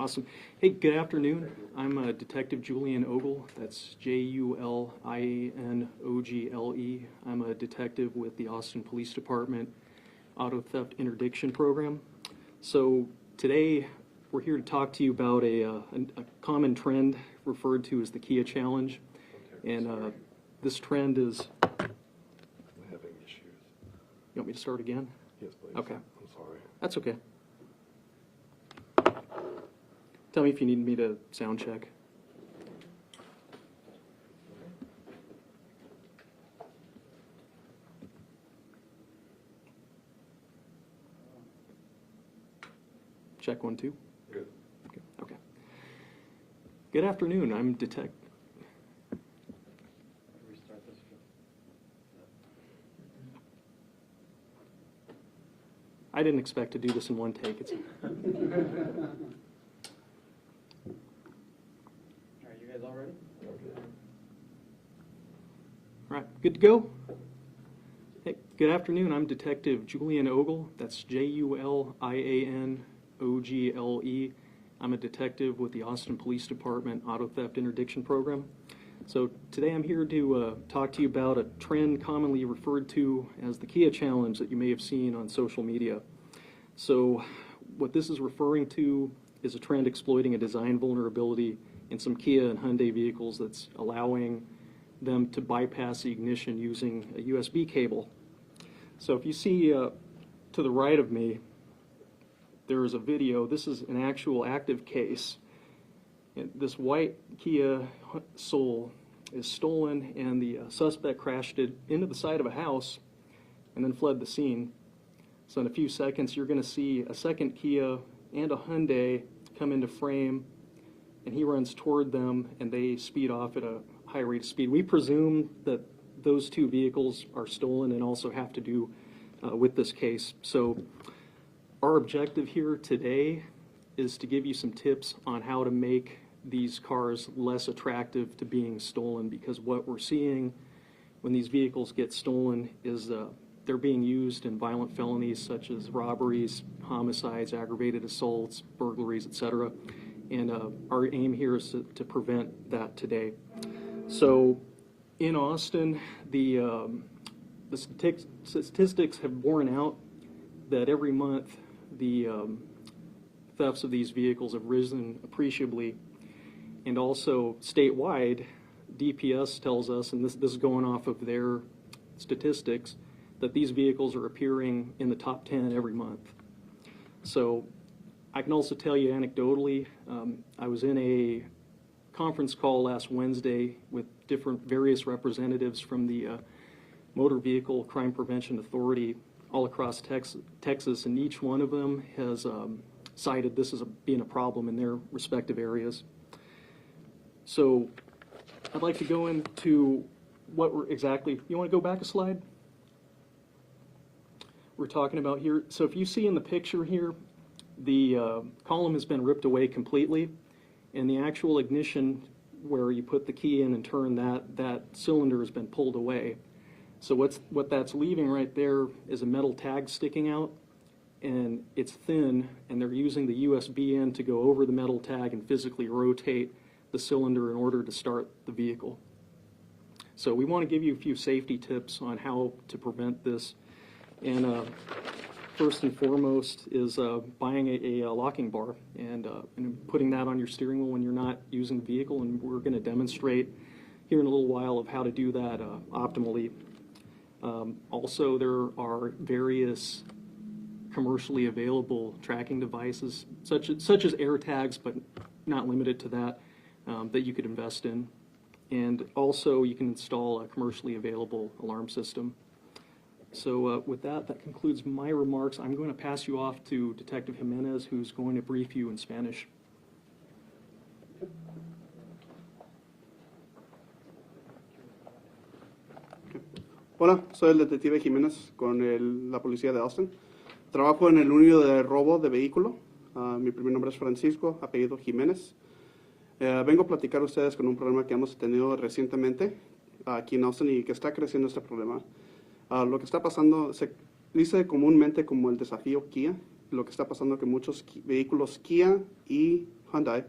Awesome. Hey, good afternoon. I'm Detective Julian Ogle. That's Julianogle. I'm a detective with the Austin Police Department Auto Theft Interdiction Program. So today we're here to talk to you about a common trend referred to as the Kia Challenge. Okay, and this trend is... I'm having issues. You want me to start again? Yes, please. Okay. I'm sorry. That's okay. Tell me if you need me to sound check. Check 1, 2. Good. Okay. Good afternoon. I'm Detective. Restart this. I didn't expect to do this in one take. It's Are you guys all ready? Okay. All right, good to go? Hey, good afternoon. I'm Detective Julian Ogle. That's Julianogle. I'm a detective with the Austin Police Department Auto Theft Interdiction Program. So today I'm here to talk to you about a trend commonly referred to as the Kia Challenge that you may have seen on social media. So what this is referring to is a trend exploiting a design vulnerability in some Kia and Hyundai vehicles that's allowing them to bypass the ignition using a USB cable. So if you see to the right of me, there is a video. This is an actual active case. And this white Kia Soul is stolen, and the suspect crashed it into the side of a house and then fled the scene. So in a few seconds, you're going to see a second Kia and a Hyundai come into frame, and he runs toward them, and they speed off at a high rate of speed. We presume that those two vehicles are stolen and also have to do with this case. So our objective here today is to give you some tips on how to make these cars less attractive to being stolen, because what we're seeing when these vehicles get stolen is they're being used in violent felonies such as robberies, homicides, aggravated assaults, burglaries, etc. And our aim here is to prevent that today. So in Austin, the statistics have borne out that every month the thefts of these vehicles have risen appreciably. And also statewide, DPS tells us, and this is going off of their statistics, that these vehicles are appearing in the top 10 every month. So I can also tell you anecdotally, I was in a conference call last Wednesday with various representatives from the Motor Vehicle Crime Prevention Authority all across Texas, and each one of them has cited this as being a problem in their respective areas. So I'd like to go into what we're exactly, you want to go back a slide? We're talking about here. So if you see in the picture here, the column has been ripped away completely, and the actual ignition where you put the key in and turn that cylinder has been pulled away. So what that's leaving right there is a metal tag sticking out, and it's thin, and they're using the USB end to go over the metal tag and physically rotate the cylinder in order to start the vehicle. So we want to give you a few safety tips on how to prevent this. And first and foremost is buying a locking bar and putting that on your steering wheel when you're not using the vehicle, and we're going to demonstrate here in a little while of how to do that optimally. Also, there are various commercially available tracking devices, such as AirTags, but not limited to that, that you could invest in. And also, you can install a commercially available alarm system. So with that concludes my remarks. I'm going to pass you off to Detective Jimenez, who's going to brief you in Spanish. Hola, soy el detective Jiménez con la policía de Austin. Trabajo en el unidad de robo de vehículo. Mi primer nombre es Francisco, apellido Jiménez. Vengo a platicar a ustedes con un problema que hemos tenido recientemente aquí en Austin y que está creciendo este problema. Lo que está pasando se dice comúnmente como el desafío Kia. Lo que está pasando es que muchos vehículos Kia y Hyundai,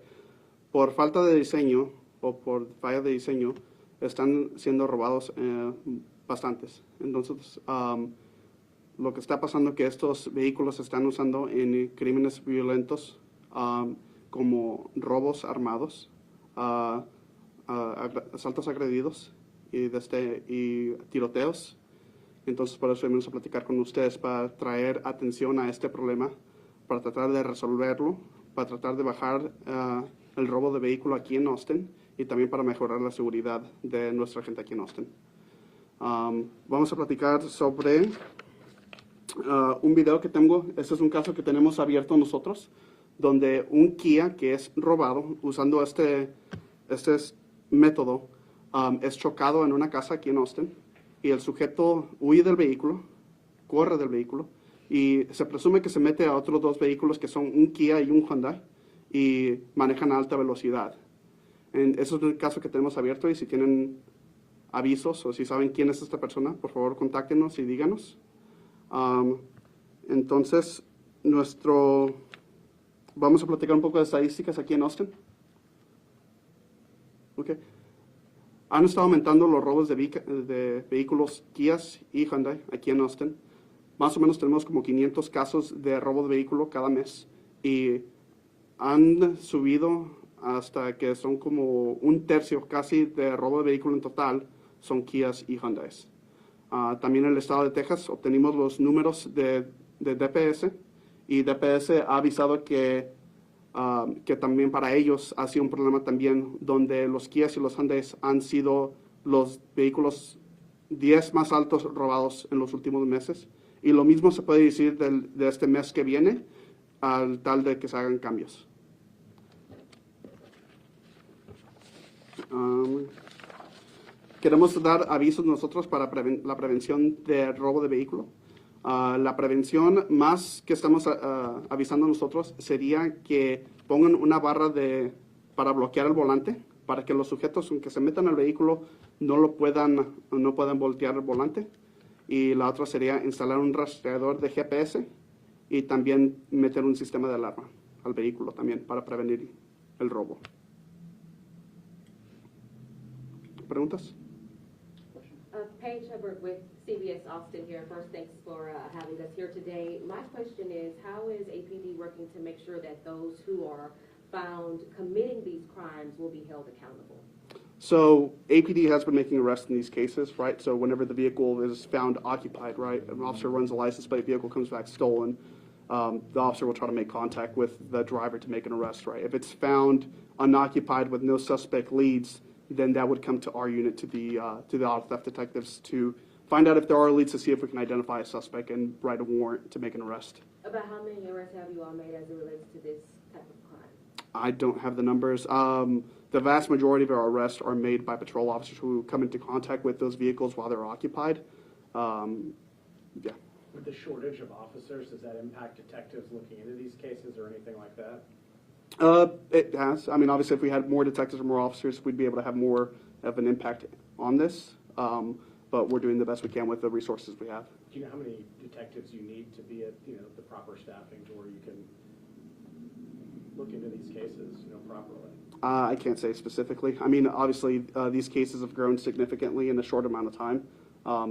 por falta de diseño o por falla de diseño, están siendo robados bastantes. Entonces, lo que está pasando es que estos vehículos se están usando en crímenes violentos como robos armados, asaltos agredidos y tiroteos. Entonces, por eso venimos a platicar con ustedes para traer atención a este problema, para tratar de resolverlo, para tratar de bajar el robo de vehículo aquí en Austin y también para mejorar la seguridad de nuestra gente aquí en Austin. Vamos a platicar sobre un video que tengo. Este es un caso que tenemos abierto nosotros, donde un Kia que es robado usando este método es chocado en una casa aquí en Austin y el sujeto huye del vehículo, corre del vehículo y se presume que se mete a otros dos vehículos que son un Kia y un Hyundai y manejan a alta velocidad. Eso es el caso que tenemos abierto y si tienen avisos o si saben quién es esta persona, por favor contáctenos y díganos. Entonces, vamos a platicar un poco de estadísticas aquí en Austin. Okay. Han estado aumentando los robos de vehículos Kias y Hyundai aquí en Austin. Más o menos tenemos como 500 casos de robo de vehículo cada mes y han subido hasta que son como un tercio casi de robo de vehículo en total son Kias y Hyundais. También en el estado de Texas obtenimos los números de DPS y DPS ha avisado que también para ellos ha sido un problema también donde los Kias y los Hyundais han sido los vehículos 10 más altos robados en los últimos meses. Y lo mismo se puede decir de este mes que viene al tal de que se hagan cambios. Queremos dar avisos nosotros para la prevención de robo de vehículo. La prevención más que estamos avisando nosotros sería que pongan una barra para bloquear el volante, para que los sujetos, aunque se metan al vehículo, no puedan voltear el volante. Y la otra sería instalar un rastreador de GPS y también meter un sistema de alarma al vehículo también para prevenir el robo. ¿Preguntas? Paige Hubbard with CBS Austin here. First, thanks for having us here today. My question is, how is APD working to make sure that those who are found committing these crimes will be held accountable? So APD has been making arrests in these cases, right? So whenever the vehicle is found occupied, right, an officer runs a license plate, vehicle comes back stolen, the officer will try to make contact with the driver to make an arrest, right? If it's found unoccupied with no suspect leads, then that would come to our unit, to the auto theft detectives, to find out if there are leads, to see if we can identify a suspect and write a warrant to make an arrest. About how many arrests have you all made as it relates to this type of crime? I don't have the numbers. The vast majority of our arrests are made by patrol officers who come into contact with those vehicles while they're occupied. Yeah. With the shortage of officers, does that impact detectives looking into these cases or anything like that? It has. I mean, obviously, if we had more detectives or more officers, we'd be able to have more of an impact on this. But we're doing the best we can with the resources we have. Do you know how many detectives you need to be at, the proper staffing to where you can look into these cases, properly? I can't say specifically. I mean, obviously, these cases have grown significantly in a short amount of time.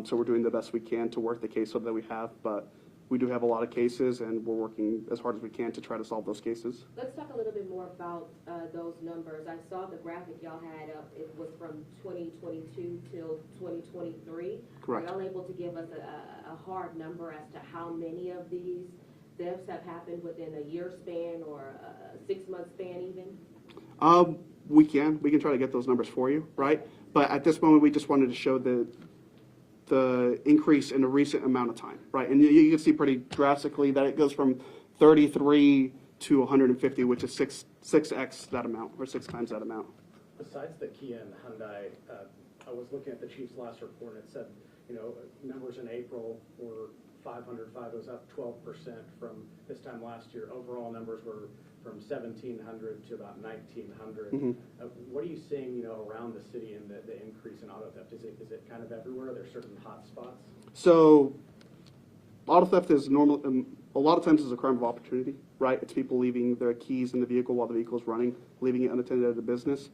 So we're doing the best we can to work the caseload that we have. But we do have a lot of cases, and we're working as hard as we can to try to solve those cases. Let's talk a little bit more about those numbers. I saw the graphic y'all had up. It was from 2022 till 2023. Correct. Are y'all able to give us a hard number as to how many of these thefts have happened within a year span or a 6-month span even? We can try to get those numbers for you, right? But at this moment, we just wanted to show the increase in a recent amount of time, right? And you can see pretty drastically that it goes from 33 to 150, which is 6x that amount, or 6 times that amount. Besides the Kia and Hyundai, I was looking at the chief's last report, and it said, numbers in April were 505. It was up 12% from this time last year. Overall numbers were from 1,700 to about 1,900. Mm-hmm. What are you seeing, around the city and the increase in auto theft? Is it kind of everywhere? Are there certain hot spots? So auto theft is a lot of times it's a crime of opportunity, right? It's people leaving their keys in the vehicle while the vehicle is running, leaving it unattended at a business,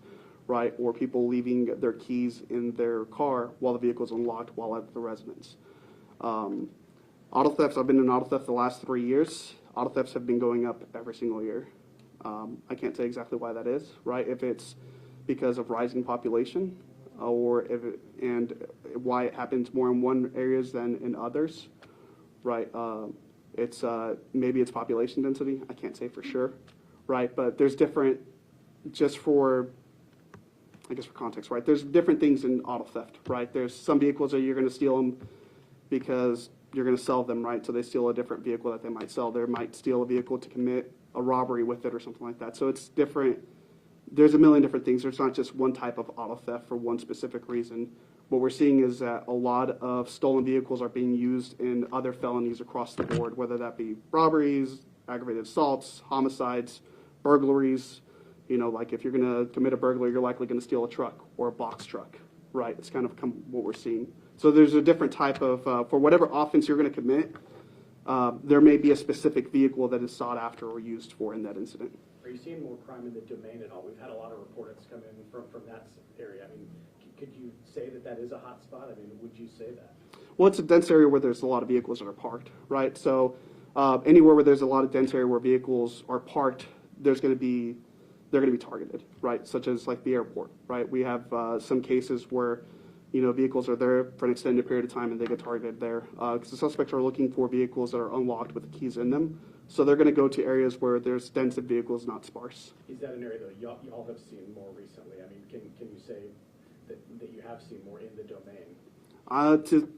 right? Or people leaving their keys in their car while the vehicle is unlocked while at the residence. Auto thefts, I've been in auto theft the last 3 years. Auto thefts have been going up every single year. I can't say exactly why that is, right? If it's because of rising population, or and why it happens more in one areas than in others, right? It's maybe it's population density. I can't say for sure, right? But there's different, just for, I guess for context, right? There's different things in auto theft, right? There's some vehicles that you're going to steal them because you're going to sell them, right? So they steal a different vehicle that they might sell. They might steal a vehicle to commit a robbery with it or something like that. So it's different. There's a million different things. There's not just one type of auto theft for one specific reason. What we're seeing is that a lot of stolen vehicles are being used in other felonies across the board, whether that be robberies, aggravated assaults, homicides, burglaries. You know, like if you're going to commit a burglary, you're likely going to steal a truck or a box truck, right? It's kind of what we're seeing. So there's a different type of, for whatever offense you're going to commit, there may be a specific vehicle that is sought after or used for in that incident. Are you seeing more crime in the domain at all? We've had a lot of reports come in from that area. I mean, could you say that that is a hot spot? I mean, would you say that? Well, it's a dense area where there's a lot of vehicles that are parked, right? So anywhere where there's a lot of dense area where vehicles are parked, they're going to be targeted, right? Such as like the airport, right? We have some cases where, you know, vehicles are there for an extended period of time and they get targeted there. Because the suspects are looking for vehicles that are unlocked with the keys in them. So they're going to go to areas where there's dense vehicles, not sparse. Is that an area that y'all have seen more recently? I mean, can you say that you have seen more in the domain?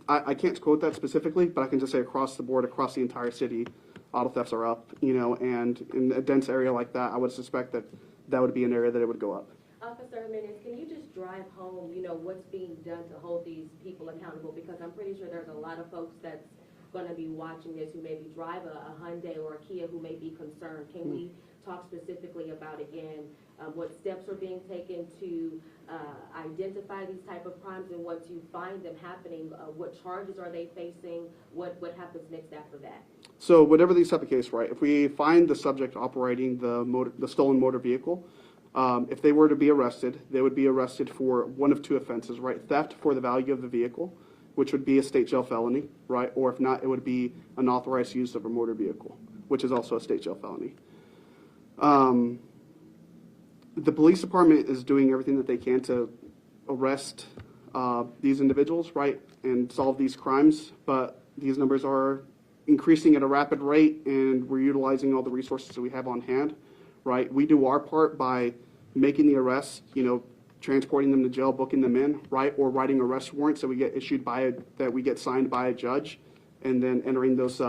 I can't quote that specifically, but I can just say across the board, across the entire city, auto thefts are up, you know, and in a dense area like that, I would suspect that that would be an area that it would go up. Officer Jimenez, can you just drive home, you know, what's being done to hold these people accountable? Because I'm pretty sure there's a lot of folks that's going to be watching this who maybe drive a Hyundai or a Kia who may be concerned. Can we talk specifically about, again, what steps are being taken to identify these type of crimes, and once you find them happening, what charges are they facing? What happens next after that? So whatever these type of case, right, if we find the subject operating the stolen motor vehicle, if they were to be arrested, they would be arrested for one of two offenses, right? Theft for the value of the vehicle, which would be a state jail felony, right? Or if not, it would be unauthorized use of a motor vehicle, which is also a state jail felony. The police department is doing everything that they can to arrest these individuals, right, and solve these crimes, but these numbers are increasing at a rapid rate, and we're utilizing all the resources that we have on hand, right? We do our part by making the arrests, you know, transporting them to jail, booking them in, right, or writing arrest warrants that we get issued that we get signed by a judge, and then entering those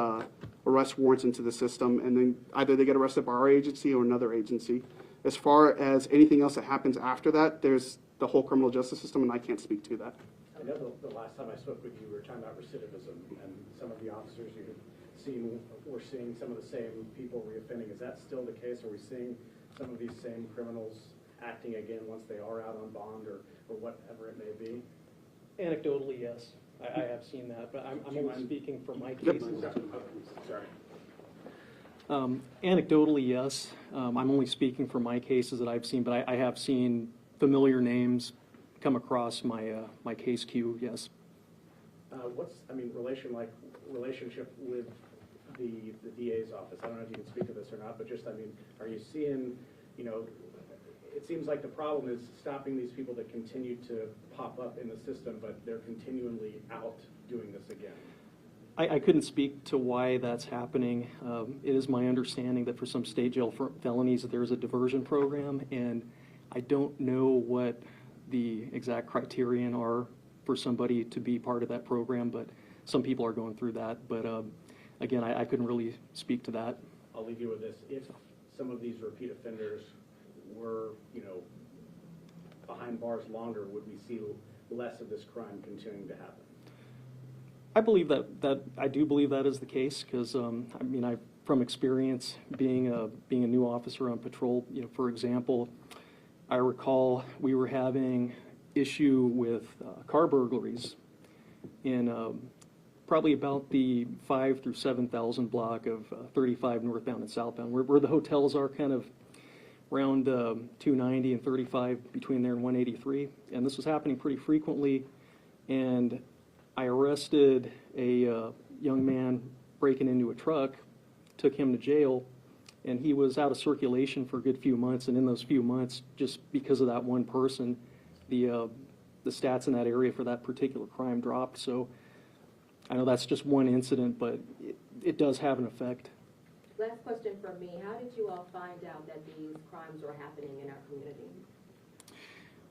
arrest warrants into the system, and then either they get arrested by our agency or another agency. As far as anything else that happens after that, there's the whole criminal justice system, and I can't speak to that. I know the last time I spoke with you, we were talking about recidivism, and some of the officers you had seen were seeing some of the same people reoffending. Is that still the case? Are we seeing some of these same criminals acting again once they are out on bond or whatever it may be? Anecdotally, yes. I have seen that, but I'm only speaking for my cases. Sorry. Anecdotally, yes. I'm only speaking for my cases that I've seen, but I have seen familiar names come across my case queue, yes. Relationship with the DA's office? I don't know if you can speak to this or not, but just, are you seeing, you know, it seems like the problem is stopping these people that continue to pop up in the system, but they're continually out doing this again. I couldn't speak to why that's happening. It is my understanding that for some state jail felonies, there's a diversion program, and I don't know what the exact criterion are for somebody to be part of that program, but some people are going through that. But again, I couldn't really speak to that. I'll leave you with this. If some of these repeat offenders were, you know, behind bars longer, would we see less of this crime continuing to happen? I believe that I do believe that is the case, because from experience being a new officer on patrol, you know, for example, I recall we were having issue with car burglaries in probably about the 5 through 7,000 block of 35 northbound and southbound, where the hotels are kind of around 290 and 35 between there and 183. And this was happening pretty frequently. And I arrested a young man breaking into a truck, took him to jail, and he was out of circulation for a good few months. And in those few months, just because of that one person, the stats in that area for that particular crime dropped. So I know that's just one incident, but it does have an effect. Last question from me. How did you all find out that these crimes were happening in our community?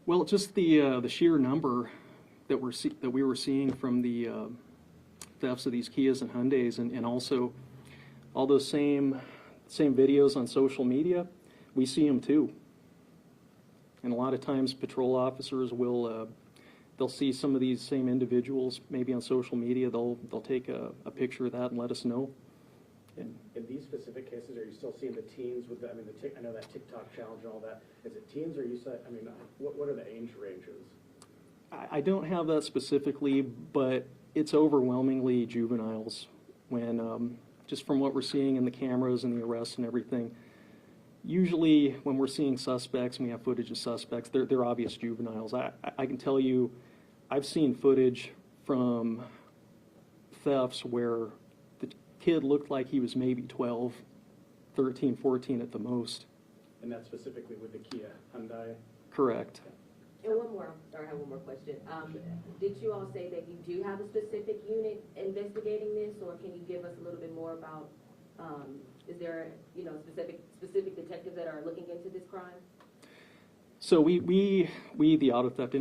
Well, just the sheer number that we were seeing from the thefts of these Kias and Hyundais, and also all those same videos on social media, we see them too. And a lot of times patrol officers will they'll see some of these same individuals maybe on social media. They'll take a picture of that and let us know. And in these specific cases, are you still seeing the teens with the, I mean, I know that TikTok challenge and all that. Is it teens or you said, I mean, what are the age ranges? I don't have that specifically, but it's overwhelmingly juveniles. When just from what we're seeing in the cameras and the arrests and everything, usually when we're seeing suspects and we have footage of suspects, they're obvious juveniles. I can tell you, I've seen footage from thefts where the kid looked like he was maybe 12, 13, 14 at the most. And that's specifically with the Kia Hyundai? Correct. And one more, sorry, I have one more question. Did you all say that you do have a specific unit investigating this, or can you give us a little bit more about, is there, specific detectives that are looking into this crime? So we the auto theft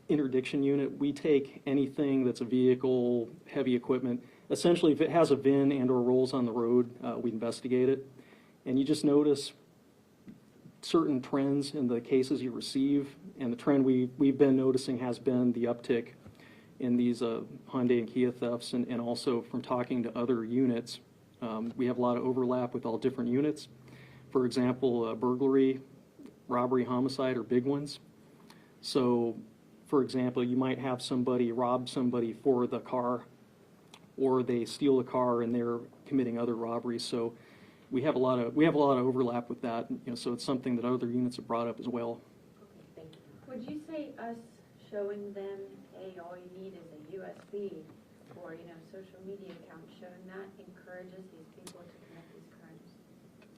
interdiction unit, we take anything that's a vehicle, heavy equipment. Essentially, if it has a VIN and or rolls on the road, we investigate it. And you just notice certain trends in the cases you receive, and the trend we've been noticing has been the uptick in these Hyundai and Kia thefts, and also from talking to other units, we have a lot of overlap with all different units. For example, burglary, robbery, homicide are big ones. So, for example, you might have somebody rob somebody for the car, or they steal a car and they're committing other robberies. So we have a lot of overlap with that. So it's something that other units have brought up as well. Okay, thank you. Would you say us showing them, hey, all you need is a USB or social media account, showing that encourages these people to commit these crimes?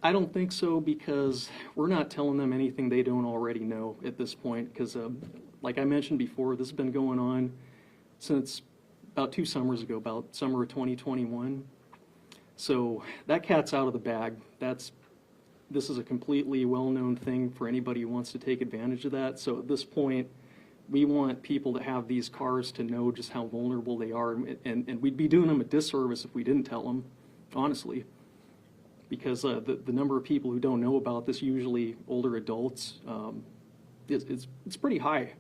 I don't think so, because we're not telling them anything they don't already know at this point. Because, like I mentioned before, this has been going on since about 2 summers ago, about summer of 2021. So that cat's out of the bag. This is a completely well-known thing for anybody who wants to take advantage of that. So at this point, we want people to have these cars to know just how vulnerable they are, and we'd be doing them a disservice if we didn't tell them, honestly, because the number of people who don't know about this, usually older adults, it's pretty high.